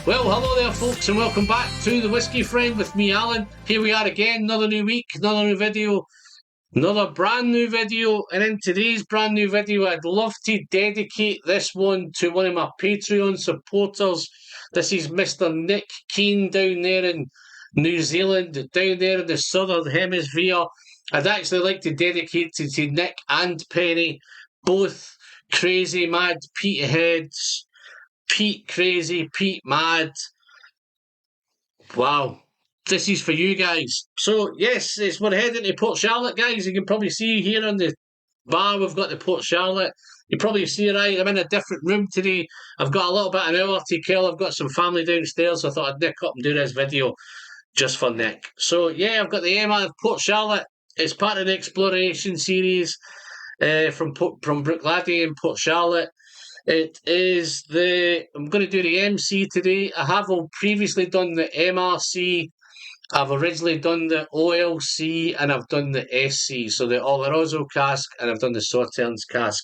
Well, hello there folks and welcome back to The Whiskey Friend with me, Alan. Here we are again, another new week, another new video, another brand new video. And in today's brand new video, I'd love to dedicate this one to one of my Patreon supporters. This is Mr. Nick Keane down there in New Zealand, down there in the southern hemisphere. I'd actually like to dedicate it to Nick and Penny, both crazy mad Peteheads. Pete crazy, Pete mad. Wow. This is for you guys. So, yes, we're heading to Port Charlotte, guys. You can probably see here on the bar, we've got the Port Charlotte. You probably see, right, I'm in a different room today. I've got a little bit of an hour to kill. I've got some family downstairs, so I thought I'd nick up and do this video just for Nick. So, yeah, I've got the Emma of Port Charlotte. It's part of the exploration series from Bruichladdich in Port Charlotte. It is I'm going to do the MC today. I have previously done the MRC. I've originally done the OLC and I've done the SC. So the Oloroso cask and I've done the Sauternes cask.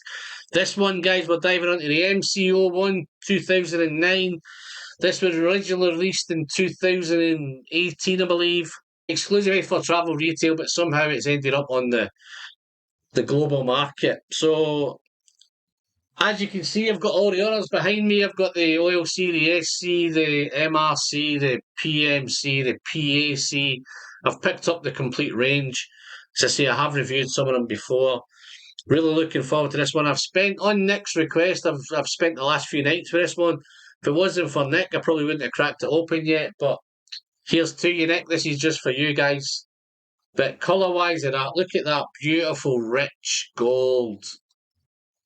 This one, guys, we're diving onto the MC01 2009. This was originally released in 2018, I believe. Exclusively for travel retail, but somehow it's ended up on the global market. So, as you can see, I've got all the others behind me. I've got the OLC, the SC, the MRC, the PMC, the PAC. I've picked up the complete range. As I say, I have reviewed some of them before. Really looking forward to this one. I've spent, on Nick's request, I've spent the last few nights with this one. If it wasn't for Nick, I probably wouldn't have cracked it open yet. But here's to you, Nick. This is just for you guys. But colour-wise, look at that beautiful, rich gold.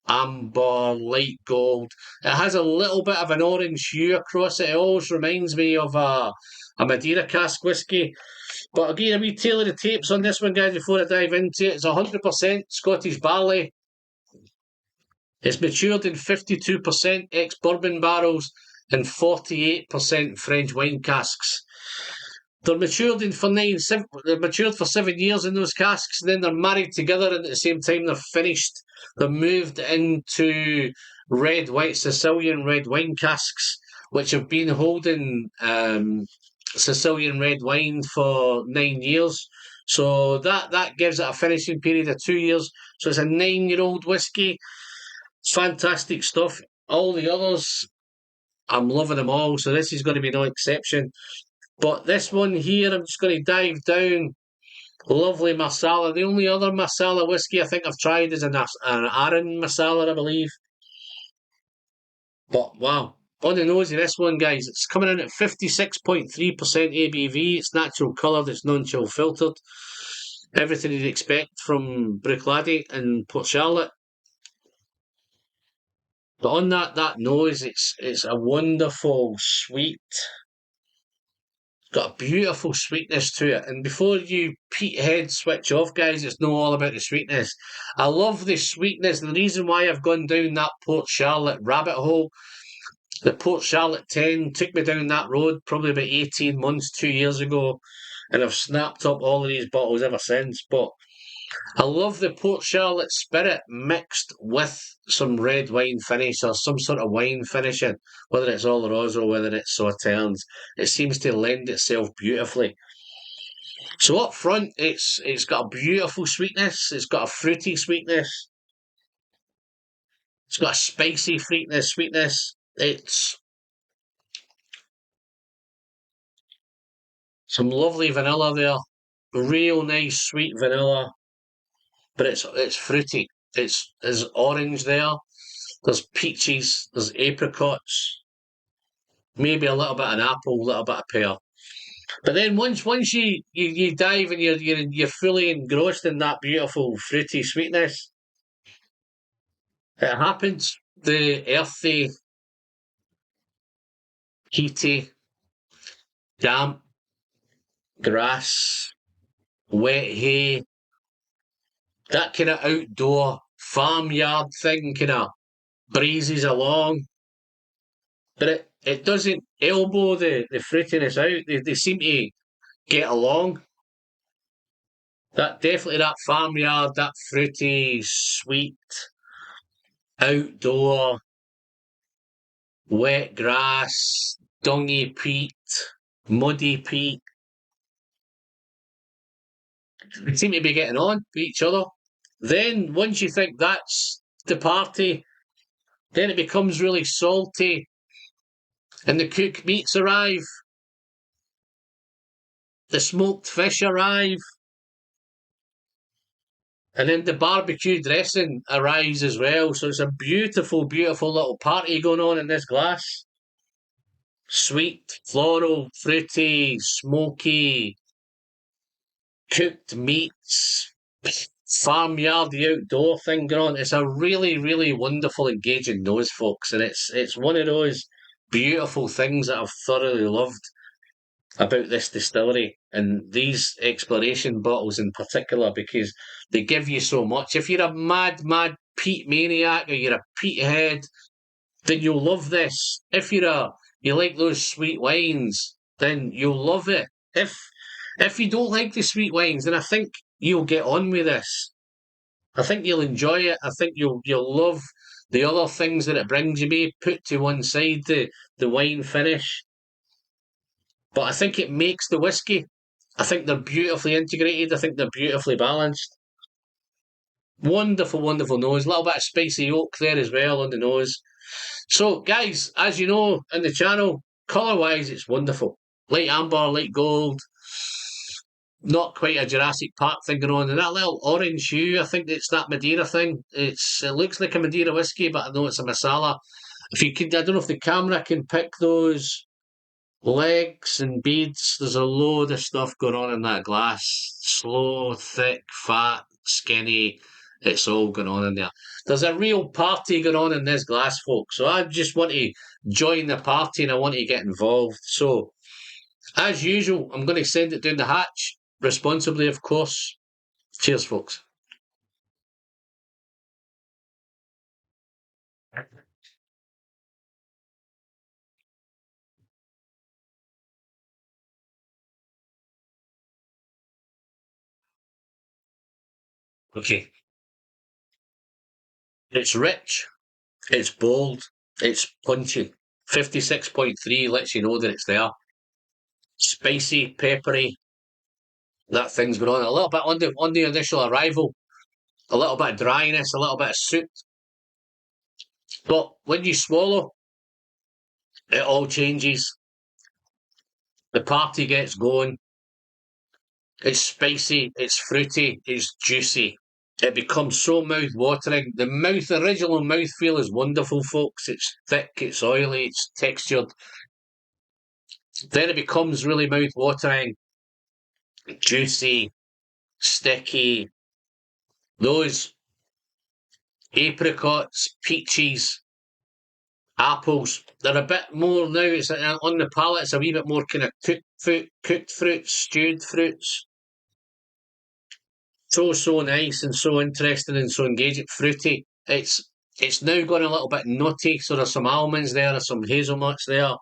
Amber, light gold. It has a little bit of an orange hue across it. It always reminds me of a Madeira cask whiskey. But again, a wee tail of the tapes on this one, guys, before I dive into it. It's 100% Scottish barley. It's matured in 52% ex-bourbon barrels and 48% French wine casks. They're matured for 7 years in those casks, and then they're married together, and at the same time they're finished. They're moved into Sicilian red wine casks, which have been holding Sicilian red wine for 9 years. So that gives it a finishing period of 2 years. So it's a 9-year-old whiskey. It's fantastic stuff. All the others, I'm loving them all, so this is going to be no exception. But this one here, I'm just going to dive down. Lovely Marsala. The only other Marsala whiskey I think I've tried is an Aran Marsala, I believe. But wow, on the nose of this one, guys, it's coming in at 56.3% ABV. It's natural coloured, it's non-chill filtered. Everything you'd expect from Bruichladdich and Port Charlotte. But on that nose, it's a wonderful, sweet. Got a beautiful sweetness to it. And before you Petehead switch off, guys, it's not all about the sweetness. I love the sweetness. And the reason why I've gone down that Port Charlotte rabbit hole, the Port Charlotte 10 took me down that road probably about 18 months, 2 years ago. And I've snapped up all of these bottles ever since. But I love the Port Charlotte spirit mixed with some red wine finish or some sort of wine finishing, whether it's Oloroso, whether it's Sauternes. It seems to lend itself beautifully. So up front, it's got a beautiful sweetness. It's got a fruity sweetness. It's got a spicy sweetness. It's some lovely vanilla there. Real nice sweet vanilla. But it's fruity. There's orange there. There's peaches. There's apricots. Maybe a little bit of an apple, a little bit of pear. But then once you dive and you're fully engrossed in that beautiful fruity sweetness, it happens. The earthy, heaty, damp grass, wet hay. That kind of outdoor farmyard thing kind of breezes along. But it doesn't elbow the fruitiness out. They seem to get along. That farmyard, that fruity, sweet, outdoor, wet grass, dungy peat, muddy peat. They seem to be getting on with each other. Then, once you think that's the party, then it becomes really salty, and the cooked meats arrive, the smoked fish arrive, and then the barbecue dressing arrives as well. So it's a beautiful, beautiful little party going on in this glass. Sweet, floral, fruity, smoky, cooked meats, farmyard, the outdoor thing going on. It's a really, really wonderful, engaging nose, folks, and it's one of those beautiful things that I've thoroughly loved about this distillery and these exploration bottles in particular, because they give you so much. If you're a mad, mad peat maniac or you're a peat head, then you'll love this. If you like those sweet wines, then you'll love it. If you don't like the sweet wines, then I think you'll get on with this. I think you'll enjoy it. I think you'll love the other things that it brings. You may put to one side the wine finish, but I think it makes the whiskey. I think they're beautifully integrated. I think they're beautifully balanced. Wonderful, wonderful nose. A little bit of spicy oak there as well on the nose. So, guys, as you know in the channel, colour-wise, it's wonderful. Light amber, light gold. Not quite a Jurassic Park thing going on. And that little orange hue, I think it's that Madeira thing. It looks like a Madeira whiskey, but I know it's a Marsala. If you could, I don't know if the camera can pick those legs and beads. There's a load of stuff going on in that glass. Slow, thick, fat, skinny. It's all going on in there. There's a real party going on in this glass, folks. So I just want to join the party and I want to get involved. So, as usual, I'm going to send it down the hatch. Responsibly, of course. Cheers, folks. Okay. It's rich. It's bold. It's punchy. 56.3 lets you know that it's there. Spicy, peppery. That thing's going on. A little bit on the initial arrival. A little bit of dryness, a little bit of soot. But when you swallow, it all changes. The party gets going. It's spicy, it's fruity, it's juicy. It becomes so mouth-watering. The original mouthfeel is wonderful, folks. It's thick, it's oily, it's textured. Then it becomes really mouth-watering, juicy, sticky. Those apricots, peaches, apples, they're a bit more now. It's on the palate. It's a wee bit more kind of cooked fruits, stewed fruits. So nice and so interesting and so engaging. Fruity. It's now gone a little bit nutty. So there's some almonds there, there's some hazelnuts there.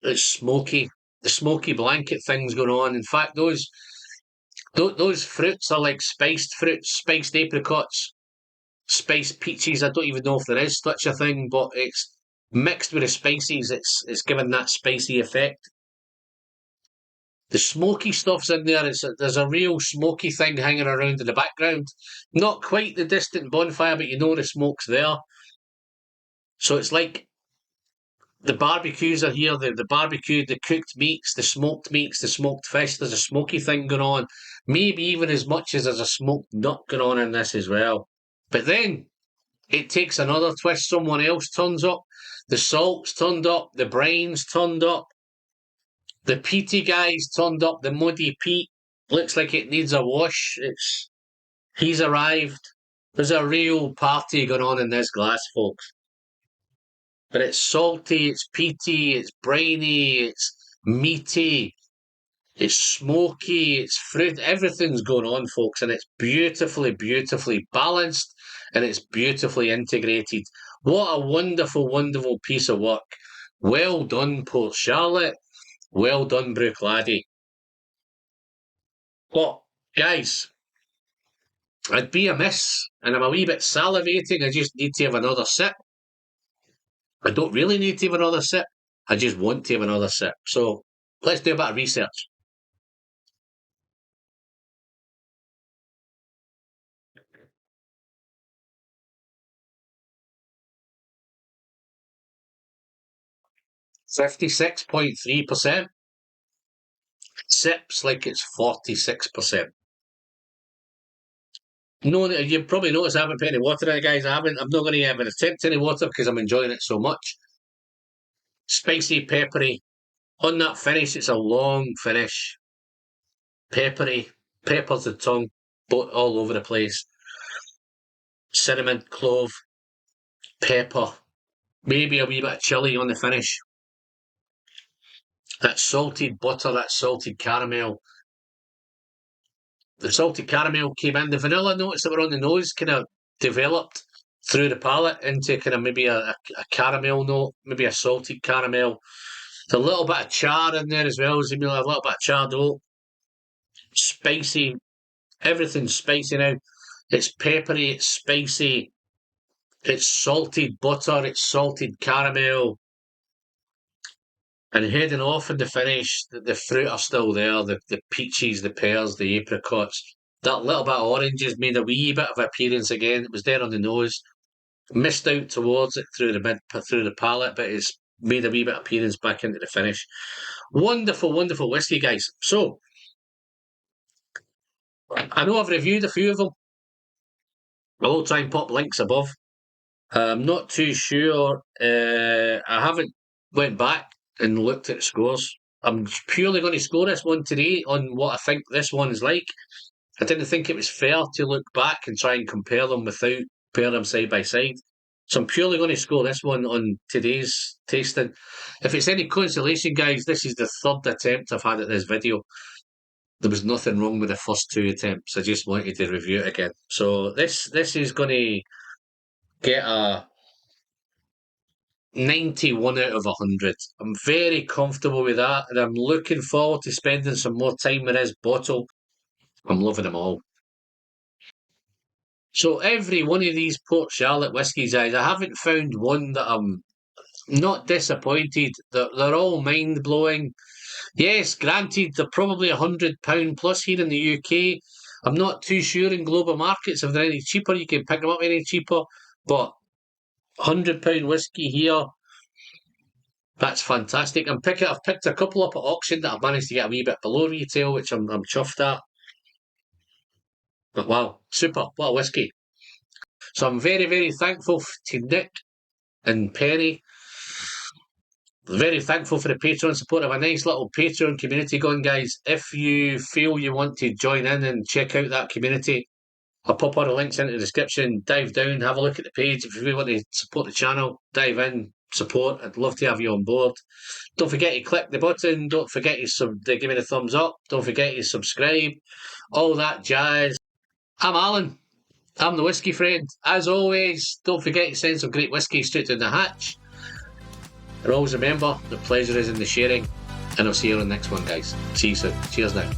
It's smoky. The smoky blanket thing's going on. In fact, those fruits are like spiced fruits, spiced apricots, spiced peaches. I don't even know if there is such a thing, but it's mixed with the spices. It's given that spicy effect. The smoky stuff's in there. There's a real smoky thing hanging around in the background. Not quite the distant bonfire, but you know the smoke's there. So it's like the barbecues are here. The barbecue, the cooked meats, the smoked fish. There's a smoky thing going on. Maybe even as much as there's a smoked nut going on in this as well. But then it takes another twist. Someone else turns up. The salt's turned up. The brine's turned up. The peaty guy's turned up. The muddy peat looks like it needs a wash. He's arrived. There's a real party going on in this glass, folks. But it's salty, it's peaty, it's briny, it's meaty, it's smoky, it's fruit. Everything's going on, folks, and it's beautifully, beautifully balanced and it's beautifully integrated. What a wonderful, wonderful piece of work. Well done, Port Charlotte. Well done, Bruichladdich. But, guys, I'd be amiss, and I'm a wee bit salivating. I just need to have another sip. I don't really need to have another sip. I just want to have another sip. So let's do a bit of research. %56.3%. Sips like it's 46%. No, you've probably noticed I haven't put any water in it, guys. I'm not going to even attempt any water because I'm enjoying it so much. Spicy, peppery. On that finish, it's a long finish. Peppery, peppers the tongue, all over the place. Cinnamon, clove, pepper, maybe a wee bit of chilli on the finish. That salted butter, that salted caramel. The salted caramel came in. The vanilla notes that were on the nose kind of developed through the palate into kind of maybe a caramel note, maybe a salted caramel. There's a little bit of char in there as well, a little bit of charred oak. Spicy, everything's spicy now. It's peppery, it's spicy, it's salted butter, it's salted caramel. And heading off in the finish, the fruit are still there, the peaches, the pears, the apricots. That little bit of orange has made a wee bit of appearance again. It was there on the nose. Missed out towards it through the palate, but it's made a wee bit of appearance back into the finish. Wonderful, wonderful whiskey, guys. So, I know I've reviewed a few of them. I will try and pop links above. I'm not too sure. I haven't went back and looked at the scores. I'm purely going to score this one today on what I think this one is like. I didn't think it was fair to look back and try and compare them without pairing them side by side. So I'm purely going to score this one on today's tasting. If it's any consolation, guys, this is the third attempt I've had at this video. There was nothing wrong with the first two attempts. I just wanted to review it again. So this is going to get a 91 out of 100. I'm very comfortable with that, and I'm looking forward to spending some more time with this bottle. I'm loving them all. So every one of these Port Charlotte whiskies, guys, I haven't found one that I'm not disappointed. They're all mind-blowing. Yes, granted, they're probably £100 plus here in the UK. I'm not too sure in global markets if they're any cheaper. You can pick them up any cheaper, but £100 whiskey here, that's fantastic. I've picked a couple up at auction that I've managed to get a wee bit below retail, which I'm chuffed at. But wow, super, what a whiskey. So I'm very, very thankful to Nick and Perry. Very thankful for the Patreon support. I have a nice little Patreon community going, guys. If you feel you want to join in and check out that community, I'll pop all the links into the description. Dive down, have a look at the page. If you really want to support the channel, dive in, support. I'd love to have you on board. Don't forget to click the button. Don't forget to give me the thumbs up. Don't forget to subscribe. All that jazz. I'm Alan. I'm the Whiskey Friend. As always, don't forget to send some great whiskey straight down the hatch. And always remember, the pleasure is in the sharing. And I'll see you on the next one, guys. See you soon. Cheers now.